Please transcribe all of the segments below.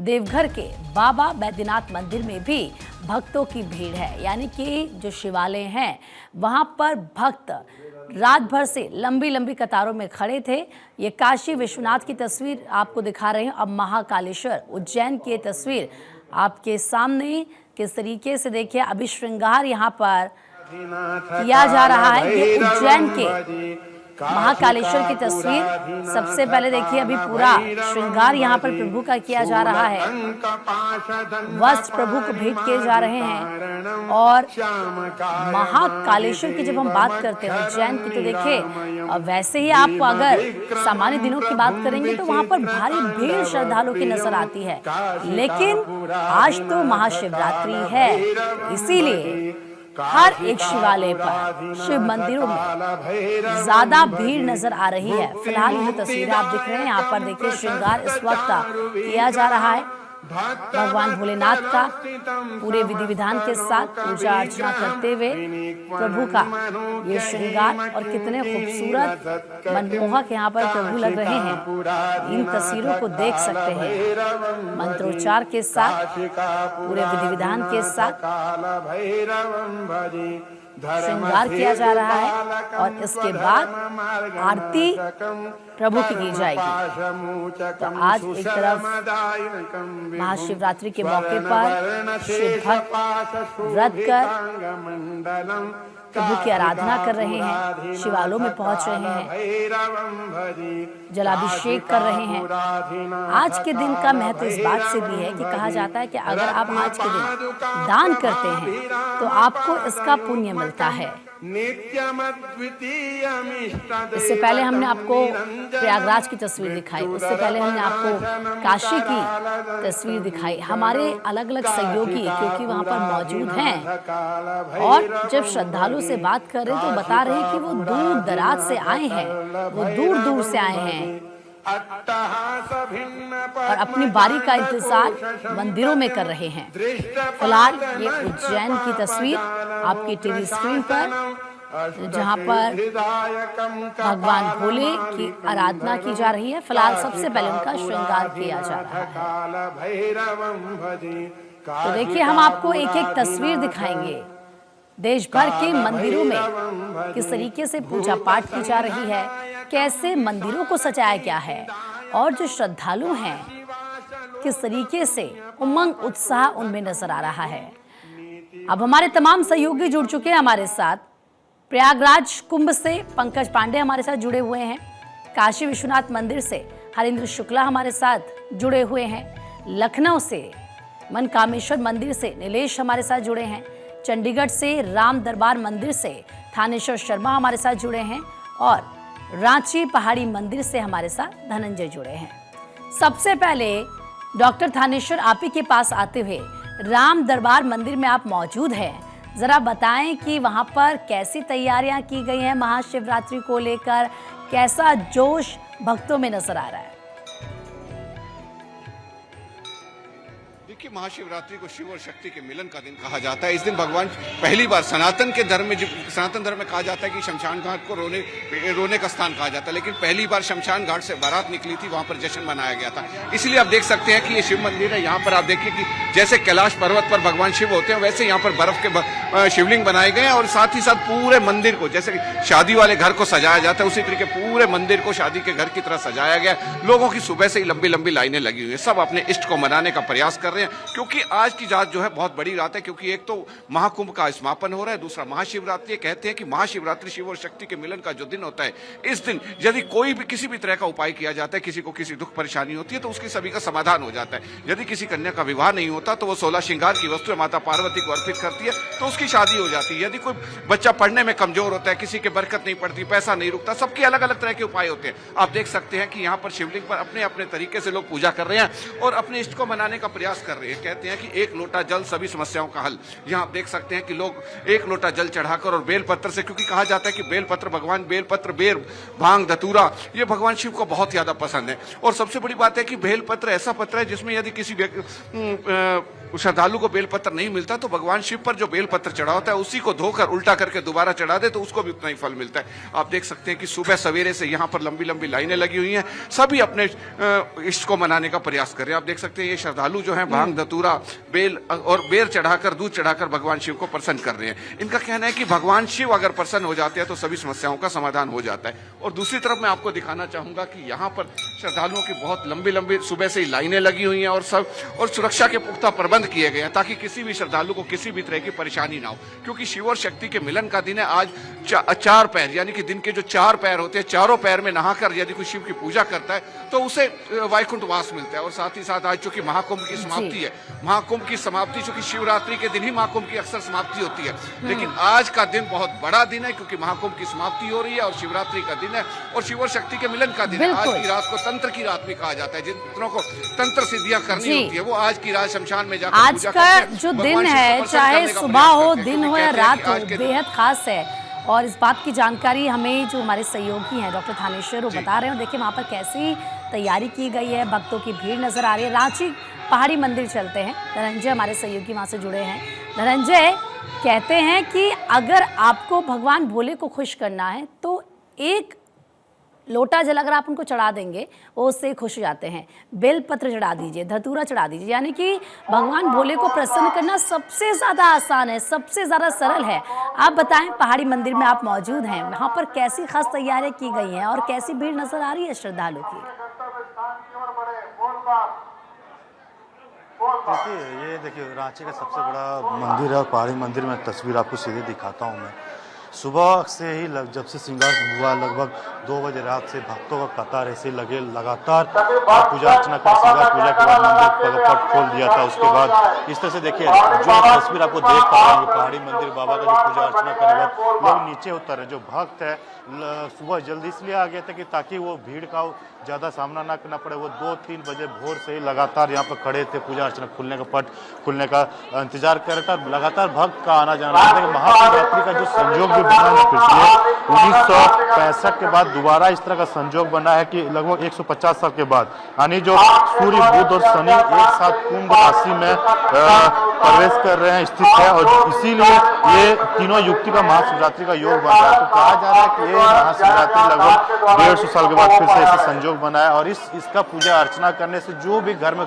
देवघर के बाबा बैद्यनाथ मंदिर में भी भक्तों की भीड़ है। यानी कि जो शिवालय हैं वहां पर भक्त रात भर से लंबी लंबी कतारों में खड़े थे। ये काशी विश्वनाथ की तस्वीर आपको दिखा रहे हैं। अब महाकालेश्वर उज्जैन की तस्वीर आपके सामने किस तरीके से देखिए, अभी श्रृंगार यहाँ पर किया जा रहा है। ये उज्जैन के महाकालेश्वर की तस्वीर सबसे पहले देखिए, अभी पूरा श्रृंगार यहाँ पर प्रभु का किया जा रहा है। वस्त्र प्रभु को भेंट किए जा रहे हैं। और महाकालेश्वर की जब हम बात करते हैं उज्जैन की, तो देखिए वैसे ही आपको अगर सामान्य दिनों की बात करेंगे तो वहां पर भारी भीड़ श्रद्धालुओं की नजर आती है। लेकिन आज तो महाशिवरात्रि है, इसीलिए हर एक शिवालय पर, शिव मंदिरों में ज्यादा भीड़ नजर आ रही है। फिलहाल ये तस्वीरें आप देख रहे हैं, यहाँ पर देखिए श्रृंगार इस वक्त किया जा रहा है। भगवान भोलेनाथ का पूरे विधि विधान के साथ पूजा अर्चना करते हुए प्रभु का ये श्रृंगार, और कितने खूबसूरत मनमोहक यहाँ पर प्रभु लग रहे हैं। इन तस्वीरों को देख सकते हैं, मंत्रोच्चार के साथ, पूरे विधि विधान के साथ श्रृंगार किया जा रहा है। और इसके बाद आरती प्रभु की जाएगी। तो आज एक तरफ महाशिवरात्रि के मौके पर शिव भक्त व्रत कर प्रभु की आराधना कर रहे हैं, शिवालयों में पहुंच रहे हैं, जलाभिषेक कर रहे हैं। आज के दिन का महत्व इस बात से भी है कि कहा जाता है कि अगर आप आज के दिन दान करते हैं तो आपको इसका पुण्य मिलता है। इससे पहले हमने आपको प्रयागराज की तस्वीर दिखाई, उससे पहले हमने आपको काशी की तस्वीर दिखाई। हमारे अलग अलग सहयोगी क्योंकि वहां पर मौजूद हैं, और जब श्रद्धालु से बात कर रहे तो बता रहे हैं कि वो दूर दराज से आए हैं, वो दूर दूर से आए हैं और अपनी बारी का इंतजार मंदिरों में कर रहे हैं। फिलहाल ये उज्जैन की तस्वीर आपकी टीवी स्क्रीन पर, जहां पर भगवान भोले की आराधना की जा रही है। फिलहाल सबसे पहले उनका श्रृंगार किया जा रहा है। तो देखिए, हम आपको एक एक तस्वीर दिखाएंगे देश भर के मंदिरों में किस तरीके से पूजा पाठ की जा रही है, कैसे मंदिरों को सजाया गया है, और जो श्रद्धालु हैं किस तरीके से उमंग उत्साह उनमें नजर आ रहा है। अब हमारे तमाम सहयोगी जुड़ चुके हैं हमारे साथ। प्रयागराज कुंभ से पंकज पांडे हमारे साथ जुड़े हुए हैं, काशी विश्वनाथ मंदिर से हरिंद्र शुक्ला हमारे साथ जुड़े हुए हैं, लखनऊ से मनकामेश्वर मंदिर से नीलेश हमारे साथ जुड़े हैं, चंडीगढ़ से राम दरबार मंदिर से थानेश्वर शर्मा हमारे साथ जुड़े हैं, और रांची पहाड़ी मंदिर से हमारे साथ धनंजय जुड़े हैं। सबसे पहले डॉक्टर थानेश्वर आप ही के पास आते हुए, राम दरबार मंदिर में आप मौजूद हैं, जरा बताएं कि वहां पर कैसी तैयारियां की गई हैं महाशिवरात्रि को लेकर, कैसा जोश भक्तों में नजर आ रहा है। देखिए, महाशिवरात्रि को शिव और शक्ति के मिलन का दिन कहा जाता है। इस दिन भगवान पहली बार सनातन धर्म में कहा जाता है कि शमशान घाट को रोने का स्थान कहा जाता है, लेकिन पहली बार शमशान घाट से बारात निकली थी, वहां पर जश्न मनाया गया था। इसलिए आप देख सकते हैं कि ये शिव मंदिर है। यहाँ पर आप देखिए कि जैसे कैलाश पर्वत पर भगवान शिव होते हैं, वैसे यहाँ पर बर्फ के शिवलिंग बनाए गए हैं, और साथ ही साथ पूरे मंदिर को, जैसे शादी वाले घर को सजाया जाता है, उसी तरीके पूरे मंदिर को शादी के घर की तरह सजाया गया। लोगों की सुबह से ही लंबी लंबी लाइनें लगी हुई है, सब अपने इष्ट को मनाने का प्रयास कर रहे हैं, क्योंकि आज की रात जो है बहुत बड़ी रात है। क्योंकि एक तो महाकुंभ का समापन हो रहा है, दूसरा महाशिवरात्रि। कहते हैं कि महाशिवरात्रि शिव और शक्ति के मिलन का जो दिन होता है, इस दिन यदि कोई भी किसी भी तरह का उपाय किया जाता है, किसी को किसी दुख परेशानी होती है, तो उसकी सभी का समाधान हो जाता है। यदि किसी कन्या का विवाह नहीं होता तो वो 16 श्रृंगार की वस्तु माता पार्वती को अर्पित करती है, तो उसकी शादी हो जाती है। यदि कोई बच्चा पढ़ने में कमजोर होता है, किसी के बरकत नहीं पड़ती, पैसा नहीं रुकता, सबके अलग अलग तरह के उपाय होते हैं। आप देख सकते हैं कि यहाँ पर शिवलिंग पर अपने अपने तरीके से लोग पूजा कर रहे हैं और अपने इष्ट को मनाने का प्रयास कर कर रहे हैं। कहते हैं कि एक लोटा जल सभी समस्याओं का हल। यहाँ आप देख सकते हैं कि लोग एक लोटा जल चढ़ाकर और बेलपत्र से, क्योंकि कहा जाता है कि बेलपत्र भगवान, बेलपत्र, बेर, भांग, धतूरा, ये भगवान शिव को बहुत ज्यादा पसंद है। और सबसे बड़ी बात है कि बेलपत्र ऐसा पत्र है जिसमें यदि किसी श्रद्धालु को बेलपत्र नहीं मिलता तो भगवान शिव पर जो बेलपत्र चढ़ा होता है उसी को धोकर उल्टा करके दोबारा चढ़ा दे तो उसको भी उतना ही फल मिलता है। आप देख सकते हैं कि सुबह सवेरे से यहाँ पर लंबी लंबी लाइनें लगी हुई हैं, सभी अपने इष्ट को मनाने का प्रयास कर रहे हैं। आप देख सकते हैं ये श्रद्धालु जो है भांग, धतूरा, बेल और बेर चढ़ाकर, दूध चढ़ाकर भगवान शिव को प्रसन्न कर रहे हैं। इनका कहना है कि भगवान शिव अगर प्रसन्न हो जाते हैं तो सभी समस्याओं का समाधान हो जाता है। और दूसरी तरफ मैं आपको दिखाना चाहूंगा कि यहाँ पर श्रद्धालुओं की बहुत लंबी लंबी सुबह से ही लाइनें लगी हुई हैं और सुरक्षा के पुख्ता प्रबंध किए गए हैं ताकि किसी भी श्रद्धालु को किसी भी तरह की परेशानी ना हो, क्योंकि शिव और शक्ति के मिलन का दिन है आज। चार पैर यानी कि दिन के जो चार पैर होते हैं, चारों पैर में नहाकर यदि कोई शिव की पूजा करता है तो उसे वैकुंठ वास मिलता है। और साथ ही साथ आज चूंकि महाकुंभ की समाप्ति है, महाकुंभ की समाप्ति चूंकि शिवरात्रि के दिन ही महाकुंभ की अक्सर समाप्ति होती है, लेकिन आज का दिन बहुत बड़ा दिन है क्योंकि महाकुंभ की समाप्ति हो रही है और शिवरात्रि का दिन है और शिव और शक्ति के मिलन का दिन है। आज की रात को तंत्र की रात भी कहा जाता है। जिन को तंत्र सिद्धियां करनी होती है वो आज की रात शमशान में जाकर आज का जो दिन है, चाहे सुबह हो, दिन हो या रात हो, बेहद खास है। और इस बात की जानकारी हमें जो हमारे सहयोगी हैं डॉक्टर थानेश्वर वो बता रहे हैं। देखिए वहाँ पर कैसी तैयारी की गई है, भक्तों की भीड़ नजर आ रही है। रांची पहाड़ी मंदिर चलते हैं, धनंजय हमारे सहयोगी वहाँ से जुड़े हैं। धनंजय कहते हैं कि अगर आपको भगवान भोले को खुश करना है तो एक लोटा जल अगर आप उनको चढ़ा देंगे वो उससे खुश हो जाते हैं। बेलपत्र चढ़ा दीजिए, धतूरा चढ़ा दीजिए, यानी कि भगवान भोले को प्रसन्न करना सबसे ज़्यादा आसान है, सबसे ज़्यादा सरल है। आप बताएं, पहाड़ी मंदिर में आप मौजूद हैं, वहाँ पर कैसी खास तैयारियां की गई हैं और कैसी भीड़ नजर आ रही है श्रद्धालु की? देखिए रांची का सबसे बड़ा मंदिर है, पहाड़ी मंदिर में तस्वीर आपको सीधे दिखाता हूँ मैं। सुबह से ही जब से श्रृंगार हुआ लगभग 2 बजे रात से भक्तों का कतार ऐसे लगे लगातार पूजा अर्चना कर, श्रृंगार पूजा के बाद मंदिर पट खोल दिया था। उसके बाद इस तरह से देखिए जो तस्वीर आपको देख पा रहे हैं पहाड़ी मंदिर बाबा का जो पूजा अर्चना करने के बाद लोग नीचे उतर रहे। जो भक्त है सुबह जल्दी इसलिए आ गए थे कि ताकि वो भीड़ का ज़्यादा सामना ना करना पड़े। वो 2-3 बजे भोर से ही लगातार यहाँ पर खड़े थे, पूजा अर्चना खुलने का पट खुलने का इंतजार कर रहे थे। लगातार भक्त का आना जाना रहता है। महाशिवरात्रि का जो संयोग भी बना है पिछले 1965 के बाद दोबारा इस तरह का संयोग बना है कि लगभग 150 साल के बाद, यानी जो सूर्य, बुध और शनि एक साथ कुंभ राशि में प्रवेश कर रहे हैं, स्थित है और इसीलिए ये तीनों युक्ति का महाशिवरात्रि का योग बन रहा है। तो कहा जा रहा है कि ये महाशिवरात्रि लगभग 150 साल के बाद फिर से ऐसे संयोग बना है और इसका पूजा अर्चना करने से जो भी घर में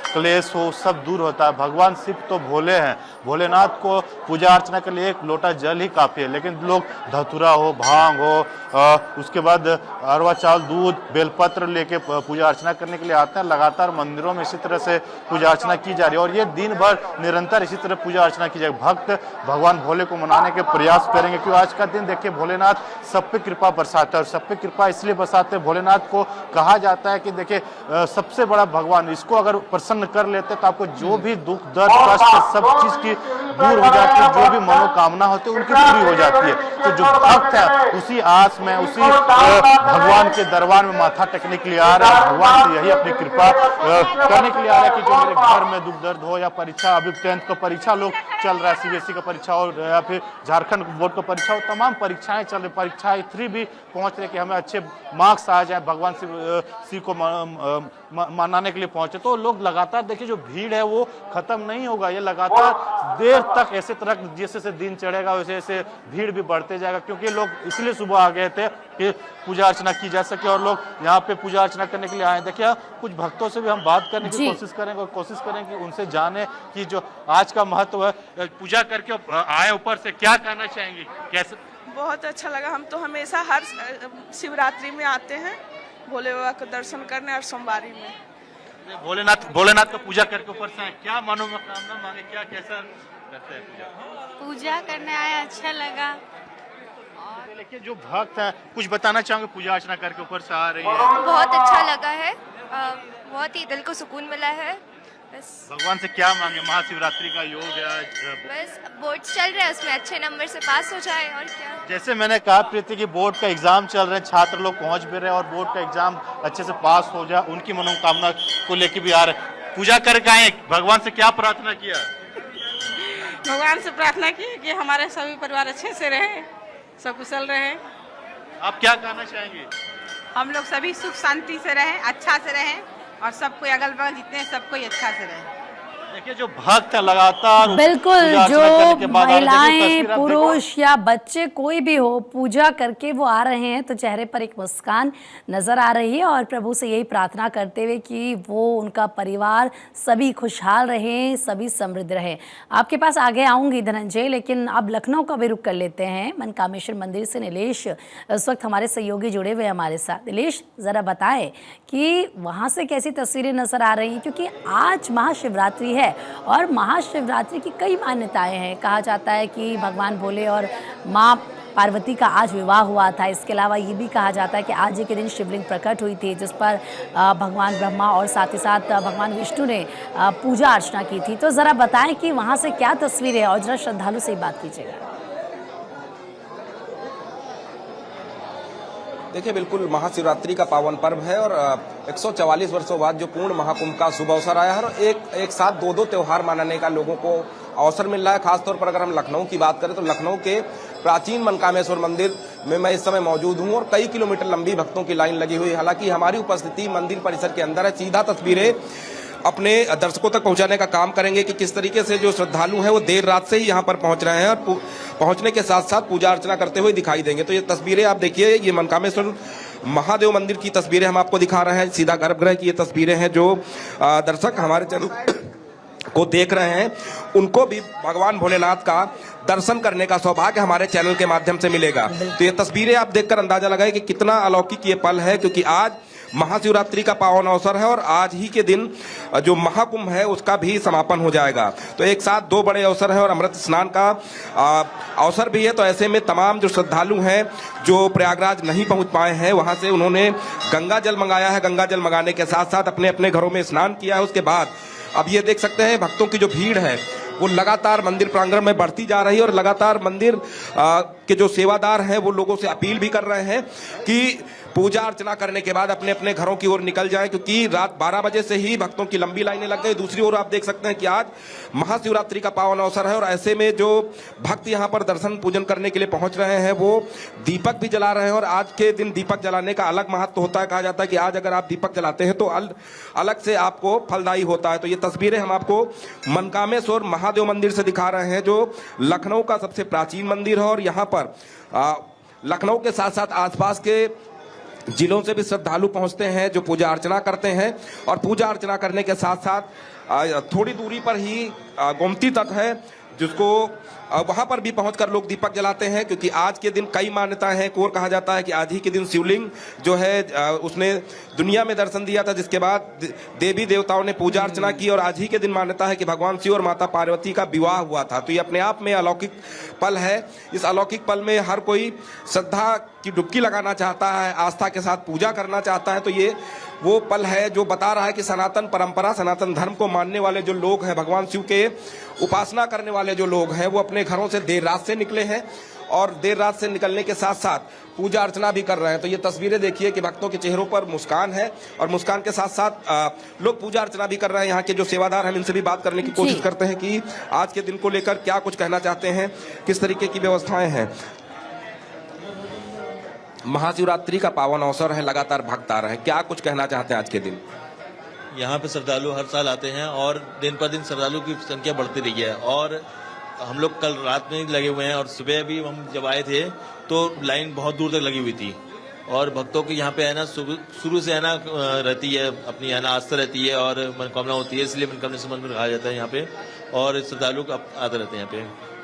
क्लेश हो सब दूर होता है। भगवान शिव तो भोले हैं, भोलेनाथ को पूजा अर्चना के लिए एक लोटा जल ही काफी है, लेकिन लोग धतूरा हो, भांग हो, उसके बाद अरवा चावल, दूध, बेलपत्र लेके पूजा अर्चना करने के लिए आते हैं। लगातार मंदिरों में इसी तरह से पूजा अर्चना की जा रही है और ये दिन भर निरंतर इसी तरह पूजा अर्चना की जाएगी। भक्त भगवान भोले को मनाने के प्रयास करेंगे क्योंकि आज का दिन देखिए भोलेनाथ सब पे कृपा बरसाता है और सब पे कृपा इसलिए बरसाते हैं। भोलेनाथ को कहा जाता है कि देखिए सबसे बड़ा भगवान, इसको अगर प्रसन्न कर लेते तो आपको जो भी दुख, दर्द, कष्ट सब चीज की दूर हो जाती है, जो भी मनोकामना होती है उनकी पूरी हो जाती है। तो जो भक्त है उसी आस में, उसी भगवान के दरबार में माथा टेकने के लिए आ रहा है, भगवान से यही अपनी कृपा करने के लिए आ रहा है कि जो मेरे घर में दुख दर्द हो या परीक्षा, अभी 10th का परीक्षा लोग चल रहा है, CBSE का परीक्षा हो या फिर झारखंड बोर्ड का परीक्षा हो, तमाम परीक्षाएं चल रही, परीक्षा 3 भी पहुंच रहे कि हमें अच्छे मार्क्स आ जाए, भगवान शिव को मनाने के लिए पहुंचे। तो लोग लगातार देखिए जो भीड़ है वो खत्म नहीं होगा, ये लगातार देर तक ऐसे तरह जैसे जैसे दिन चढ़ेगा वैसे वैसे भीड़ भी बढ़ते जाएगा, क्योंकि लोग इसलिए सुबह आ गए थे कि पूजा अर्चना की जा सके और लोग यहाँ पे पूजा अर्चना करने के लिए आए। देखिए कुछ भक्तों से भी हम बात करने की कोशिश करेंगे और कोशिश करेंगे उनसे जाने कि जो आज का महत्व है, पूजा करके आए ऊपर से, क्या कहना चाहेंगे, कैसे? बहुत अच्छा लगा। हम तो हमेशा हर शिवरात्रि में आते हैं भोले बाबा का दर्शन करने और सोमवारी में। भोलेनाथ का पूजा करके ऊपर से क्या मनोकामना मांगे, क्या कैसा करते हैं पूजा करने आया, अच्छा लगा। और लेकिन जो भक्त हैं कुछ बताना चाहोगे, पूजा अर्चना करके ऊपर से आ रही है? बहुत अच्छा लगा है, बहुत ही दिल को सुकून मिला है। बस भगवान से क्या मांगे, महाशिवरात्रि का योग है, बस बोर्ड्स चल रहे हैं उसमें अच्छे नंबर से पास हो जाए और क्या। जैसे मैंने कहा प्रीति की बोर्ड का एग्जाम चल रहे हैं, छात्र लोग पहुंच भी रहे हैं और बोर्ड का एग्जाम अच्छे से पास हो जाए उनकी मनोकामना को लेके भी आ रहे हैं। पूजा करके आए, भगवान से क्या प्रार्थना किया? भगवान से प्रार्थना की कि हमारे सभी परिवार अच्छे से रहे, सकुशल रहे। आप क्या कहना चाहेंगे? हम लोग सभी सुख शांति से रहें, अच्छा से रहें और सबको अगल बगल जितने सबको अच्छा से रहें। देखिए जो भक्त लगातार बिल्कुल, पूजा अर्चना जो करने के बाद आ रहे हैं, देखिए महिलाएं, तस्वीर आप पुरुष या बच्चे कोई भी हो, पूजा करके वो आ रहे हैं तो चेहरे पर एक मुस्कान नजर आ रही है और प्रभु से यही प्रार्थना करते हुए कि वो उनका परिवार सभी खुशहाल रहे, सभी समृद्ध रहे। आपके पास आगे आऊंगी धनंजय, लेकिन अब लखनऊ का भी रुख कर लेते हैं। मनकामेश्वर मंदिर से नीलेश इस वक्त हमारे सहयोगी जुड़े हुए हमारे साथ। नीलेश, जरा बताएं कि वहां से कैसी तस्वीरें नजर आ रही हैं, क्योंकि आज महाशिवरात्रि है और महाशिवरात्रि की कई मान्यताएं हैं। कहा जाता है कि भगवान भोले और माँ पार्वती का आज विवाह हुआ था। इसके अलावा ये भी कहा जाता है कि आज ही के दिन शिवलिंग प्रकट हुई थी, जिस पर भगवान ब्रह्मा और साथ ही साथ भगवान विष्णु ने पूजा अर्चना की थी। तो ज़रा बताएं कि वहाँ से क्या तस्वीर है और ज़रा श्रद्धालु से ही बात कीजिएगा। देखिए, बिल्कुल महाशिवरात्रि का पावन पर्व है और 144 वर्षों बाद जो पूर्ण महाकुंभ का शुभ अवसर आया है और एक साथ दो त्योहार मनाने का लोगों को अवसर मिल रहा है। खासतौर पर अगर हम लखनऊ की बात करें तो लखनऊ के प्राचीन मनकामेश्वर मंदिर में मैं इस समय मौजूद हूं और कई किलोमीटर लंबी भक्तों की लाइन लगी हुई है। हालांकि हमारी उपस्थिति मंदिर परिसर के अंदर है। सीधा तस्वीरें अपने दर्शकों तक पहुंचाने का काम करेंगे कि किस तरीके से जो श्रद्धालु हैं वो देर रात से ही यहाँ पर पहुंच रहे हैं और पहुंचने के साथ साथ पूजा अर्चना करते हुए दिखाई देंगे। तो ये तस्वीरें आप देखिए, ये मनकामेश्वर महादेव मंदिर की तस्वीरें हम आपको दिखा रहे हैं। सीधा गर्भगृह की ये तस्वीरें हैं। जो दर्शक हमारे चैनल को देख रहे हैं उनको भी भगवान भोलेनाथ का दर्शन करने का सौभाग्य हमारे चैनल के माध्यम से मिलेगा। तो ये तस्वीरें आप देखकर अंदाजा लगाए कि कितना अलौकिक ये पल है, क्योंकि आज महाशिवरात्रि का पावन अवसर है और आज ही के दिन जो महाकुंभ है उसका भी समापन हो जाएगा। तो एक साथ दो बड़े अवसर है और अमृत स्नान का अवसर भी है। तो ऐसे में तमाम जो श्रद्धालु हैं जो प्रयागराज नहीं पहुंच पाए हैं, वहां से उन्होंने गंगा जल मंगाया है। गंगा जल मंगाने के साथ साथ अपने अपने घरों में स्नान किया है। उसके बाद अब ये देख सकते हैं भक्तों की जो भीड़ है वो लगातार मंदिर प्रांगण में बढ़ती जा रही है और लगातार मंदिर के जो सेवादार हैं वो लोगों से अपील भी कर रहे हैं कि पूजा अर्चना करने के बाद अपने अपने घरों की ओर निकल जाएं, क्योंकि रात 12 बजे से ही भक्तों की लंबी लाइनें लग गई। दूसरी ओर आप देख सकते हैं कि आज महाशिवरात्रि का पावन अवसर है और ऐसे में जो भक्त यहाँ पर दर्शन पूजन करने के लिए पहुंच रहे हैं वो दीपक भी जला रहे हैं। और आज के दिन दीपक जलाने का अलग महत्व होता है। कहा जाता है कि आज अगर आप दीपक जलाते हैं तो अलग से आपको फलदायी होता है। तो ये तस्वीरें हम आपको मनकामेश्वर महादेव मंदिर से दिखा रहे हैं, जो लखनऊ का सबसे प्राचीन मंदिर है। और यहाँ पर लखनऊ के साथ साथ आसपास के जिलों से भी श्रद्धालु पहुंचते हैं जो पूजा अर्चना करते हैं। और पूजा अर्चना करने के साथ साथ थोड़ी दूरी पर ही गोमती तट है, जिसको वहां पर भी पहुंचकर लोग दीपक जलाते हैं, क्योंकि आज के दिन कई मान्यताएं हैं। और कहा जाता है कि आज ही के दिन शिवलिंग जो है उसने दुनिया में दर्शन दिया था, जिसके बाद देवी देवताओं ने पूजा अर्चना की। और आज ही के दिन मान्यता है कि भगवान शिव और माता पार्वती का विवाह हुआ था। तो ये अपने आप में अलौकिक पल है। इस अलौकिक पल में हर कोई श्रद्धा की डुबकी लगाना चाहता है, आस्था के साथ पूजा करना चाहता है। तो ये वो पल है जो बता रहा है कि सनातन परंपरा, सनातन धर्म को मानने वाले जो लोग हैं, भगवान शिव के उपासना करने वाले जो लोग हैं, वो अपने घरों से देर रात से निकले हैं और देर रात से निकलने के साथ साथ पूजा अर्चना भी कर रहे हैं। तो ये तस्वीरें देखिए कि भक्तों के चेहरों पर मुस्कान है और मुस्कान के साथ साथ लोग पूजा अर्चना भी कर रहे हैं। यहाँ के जो सेवादार हैं इनसे भी बात करने की कोशिश करते हैं कि आज के दिन को लेकर क्या कुछ कहना चाहते हैं, किस तरीके की व्यवस्थाएं हैं। महाशिवरात्रि का पावन अवसर है, लगातार भक्त आ रहे हैं, क्या कुछ कहना चाहते हैं आज के दिन? यहाँ पे श्रद्धालु हर साल आते हैं और दिन पर दिन श्रद्धालु की संख्या बढ़ती रही है। और हम लोग कल रात में लगे हुए हैं और सुबह भी हम जब आए थे तो लाइन बहुत दूर तक लगी हुई थी। और भक्तों की यहाँ पे है ना शुरू से है ना रहती है, अपनी है ना आस्था रहती है और मनोकामना होती है, इसलिए मनोकामना मंदिर कहा जाता है यहाँ पे। और श्रद्धालु आते रहते हैं यहाँ पे।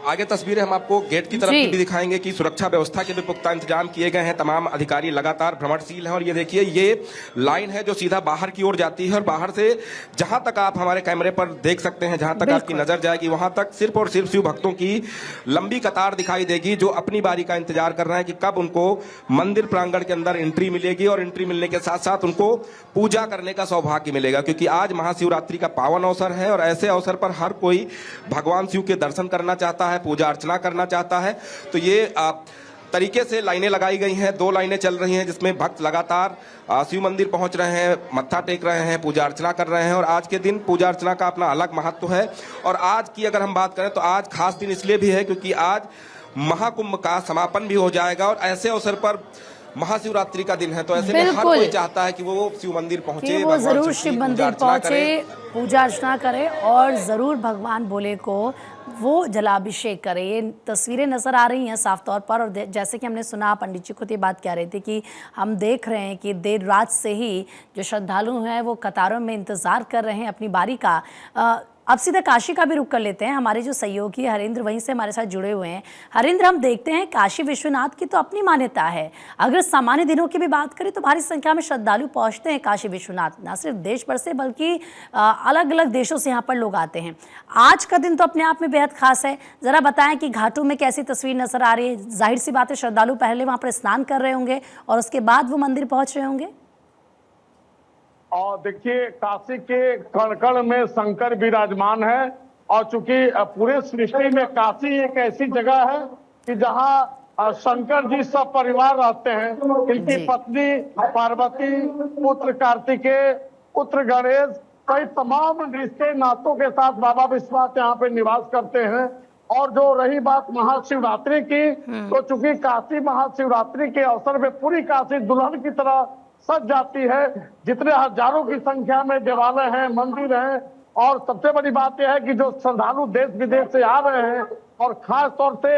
आगे तस्वीरें हम आपको गेट की तरफ भी दिखाएंगे कि सुरक्षा व्यवस्था के भी पुख्ता इंतजाम किए गए हैं। तमाम अधिकारी लगातार भ्रमणशील हैं और ये देखिए ये लाइन है जो सीधा बाहर की ओर जाती है और बाहर से जहां तक आप हमारे कैमरे पर देख सकते हैं, जहां तक आपकी नजर जाएगी वहां तक सिर्फ और सिर्फ शिव भक्तों की लंबी कतार दिखाई देगी, जो अपनी बारी का इंतजार कर रहे हैं कि कब उनको मंदिर प्रांगण के अंदर एंट्री मिलेगी। और एंट्री मिलने के साथ साथ उनको पूजा करने का सौभाग्य मिलेगा, क्योंकि आज महाशिवरात्रि का पावन अवसर है और ऐसे अवसर पर हर कोई भगवान शिव के दर्शन करना चाहता है, पूजा अर्चना करना चाहता है। तो ये तरीके से लाइनें लगाई गई हैं। 2 लाइनें चल रही हैं जिसमें भक्त लगातार शिव मंदिर पहुंच रहे हैं, मत्था टेक रहे हैं, पूजा अर्चना कर रहे हैं। और आज के दिन पूजा अर्चना का अपना अलग महत्व है। और आज की अगर हम बात करें तो आज खास दिन इसलिए भी है क्योंकि आज महाकुंभ का समापन भी हो जाएगा और ऐसे अवसर पर महाशिवरात्रि का दिन है, तो ऐसे में हर कोई चाहता है कि वो शिव मंदिर पहुंचे, वो जरूर शिव मंदिर पहुंचे, पूजा अर्चना करे और जरूर भगवान भोले को वो जलाभिषेक करे। ये तस्वीरें नजर आ रही हैं साफ तौर पर। और जैसे कि हमने सुना, पंडित जी खुद ये बात कह रहे थे कि हम देख रहे हैं कि देर रात से ही जो श्रद्धालु हैं वो कतारों में इंतजार कर रहे हैं अपनी बारी का। अब सीधा काशी का भी रुख कर लेते हैं। हमारे जो सहयोगी हरेंद्र वहीं से हमारे साथ जुड़े हुए हैं। हरेंद्र, हम देखते हैं काशी विश्वनाथ की तो अपनी मान्यता है। अगर सामान्य दिनों की भी बात करें तो भारी संख्या में श्रद्धालु पहुंचते हैं काशी विश्वनाथ, न सिर्फ देश भर से बल्कि अलग अलग देशों से यहाँ पर लोग आते हैं। आज का दिन तो अपने आप में बेहद खास है। जरा बताएं कि घाटों में कैसी तस्वीर नजर आ रही है। जाहिर सी बात है श्रद्धालु पहले वहाँ पर स्नान कर रहे होंगे और उसके बाद वो मंदिर पहुंच रहे होंगे। और देखिए, काशी के कण कण में शंकर विराजमान है। और चूंकि पूरे सृष्टि में काशी एक ऐसी जगह है कि जहां शंकर जी सब परिवार रहते हैं। इनकी पत्नी पार्वती, पुत्र कार्तिकेय, पुत्र गणेश, कई तमाम रिश्ते नातों के साथ बाबा विश्वनाथ यहाँ पे निवास करते हैं। और जो रही बात महाशिवरात्रि की, तो चूंकि काशी महाशिवरात्रि के अवसर में पूरी काशी दुल्हन की तरह सज जाती है। जितने हजारों की संख्या में देवालय हैं, मंदिर हैं। और सबसे बड़ी बात यह है कि जो श्रद्धालु देश विदेश से आ रहे हैं और खास तौर से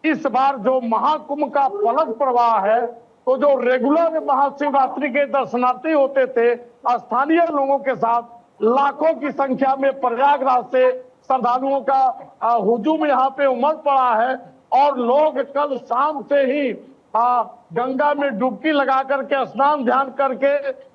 इस बार जो महाकुंभ का फलक प्रवाह है, तो जो रेगुलर महाशिवरात्रि के दर्शनार्थी होते थे स्थानीय लोगों के साथ लाखों की संख्या में प्रयागराज से श्रद्धालुओं का हुजूम यहाँ पे उमड़ पड़ा है। और लोग कल शाम से ही गंगा में डुबकी लगा करके स्नान ध्यान करके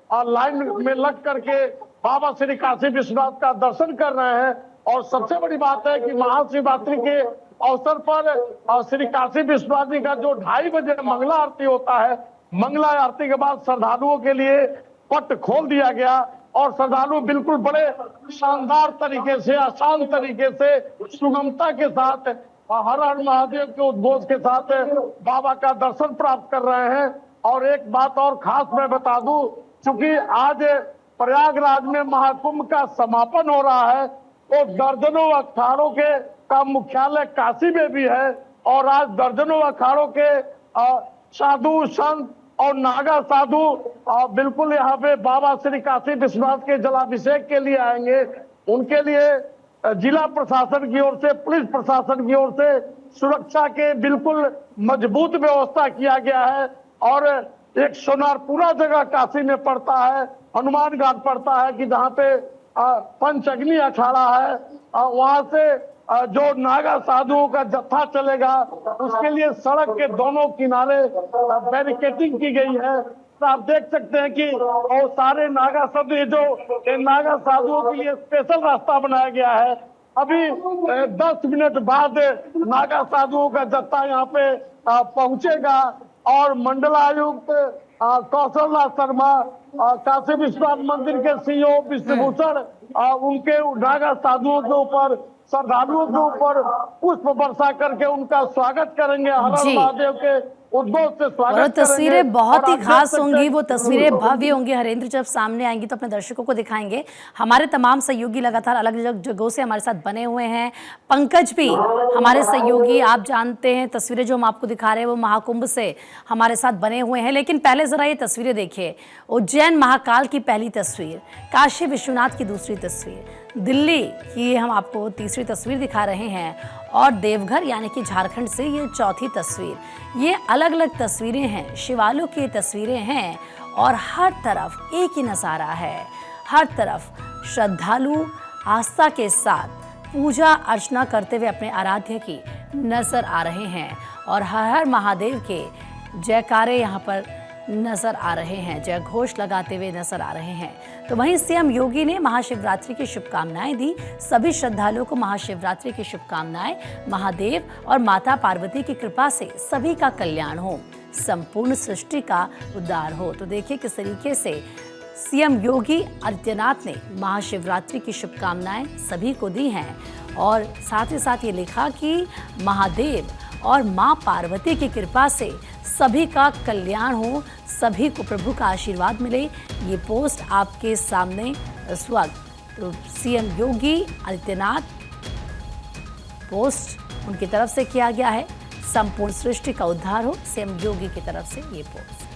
और लाइन में लग करके बाबा श्री काशी विश्वनाथ का दर्शन कर रहे हैं। और सबसे बड़ी बात है कि महाशिवरात्रि के अवसर पर श्री काशी विश्वनाथ जी का जो 2:30 बजे मंगला आरती होता है, मंगला आरती के बाद श्रद्धालुओं के लिए पट खोल दिया गया और श्रद्धालु बिल्कुल बड़े शानदार तरीके से, आसान तरीके से, सुगमता के साथ हर हर महादेव के उद्घोष के साथ बाबा का दर्शन प्राप्त कर रहे हैं। और एक बात और खास मैं बता दूं, चूंकि आज प्रयागराज में महाकुंभ का समापन हो रहा है, तो दर्जनों अखाड़ों के का मुख्यालय काशी में भी है। और आज दर्जनों अखाड़ों के साधु संत और नागा साधु बिल्कुल यहाँ पे बाबा श्री काशी विश्वनाथ के जलाभिषेक के लिए आएंगे। उनके लिए जिला प्रशासन की ओर से, पुलिस प्रशासन की ओर से सुरक्षा के बिल्कुल मजबूत व्यवस्था किया गया है। और एक सोनारपुरा जगह काशी में पड़ता है, हनुमान घाट पड़ता है कि जहाँ पे पंचअग्नि अखाड़ा है, वहां से जो नागा साधुओं का जत्था चलेगा उसके लिए सड़क के दोनों किनारे बैरिकेडिंग की गई है। तो आप देख सकते हैं कि और सारे नागा साधु, जो नागा साधुओं के लिए स्पेशल रास्ता बनाया गया है। अभी 10 मिनट बाद नागा साधुओं का जत्था यहाँ पे पहुंचेगा और मंडलायुक्त कौशलनाथ शर्मा, काशी विश्वनाथ मंदिर के सीईओ विष्णुभूषण, उनके नागा साधुओं के ऊपर, श्रद्धालुओं के ऊपर पुष्प वर्षा करके उनका स्वागत करेंगे। हर हर महादेव के उद्घोष से स्वागत करेंगे। तस्वीरें बहुत ही खास होंगी, वो तस्वीरें भव्य होंगी। हरेंद्र जब सामने आएंगी तो अपने दर्शकों को दिखाएंगे। हमारे तमाम सहयोगी लगातार अलग अलग जगहों से हमारे साथ बने हुए हैं। पंकज भी हमारे सहयोगी, आप जानते हैं तस्वीरें जो हम आपको दिखा रहे हैं वो महाकुंभ से हमारे साथ बने हुए हैं। लेकिन पहले जरा ये तस्वीरें देखिए। उज्जैन महाकाल की पहली तस्वीर, काशी विश्वनाथ की दूसरी तस्वीर, दिल्ली की हम आपको तीसरी तस्वीर दिखा रहे हैं और देवघर यानी कि झारखंड से ये चौथी तस्वीर। ये अलग अलग तस्वीरें हैं, शिवालयों की तस्वीरें हैं और हर तरफ एक ही नज़ारा है। हर तरफ श्रद्धालु आस्था के साथ पूजा अर्चना करते हुए अपने आराध्य की नजर आ रहे हैं और हर हर महादेव के जयकारे यहाँ पर नजर आ रहे हैं, जय घोष लगाते हुए नजर आ रहे हैं। तो वहीं सीएम योगी ने महाशिवरात्रि की शुभकामनाएं दी। सभी श्रद्धालुओं को महाशिवरात्रि की शुभकामनाएं। महादेव और माता पार्वती की कृपा से सभी का कल्याण हो, संपूर्ण सृष्टि का उद्धार हो। तो देखिए किस तरीके से सीएम योगी आदित्यनाथ ने महाशिवरात्रि की शुभकामनाएं सभी को दी हैं और साथ ही साथ ये लिखा कि महादेव और मां पार्वती की कृपा से सभी का कल्याण हो, सभी को प्रभु का आशीर्वाद मिले। ये पोस्ट आपके सामने इस वक्त सीएम योगी आदित्यनाथ पोस्ट उनकी तरफ से किया गया है। संपूर्ण सृष्टि का उद्धार हो, सीएम योगी की तरफ से ये पोस्ट।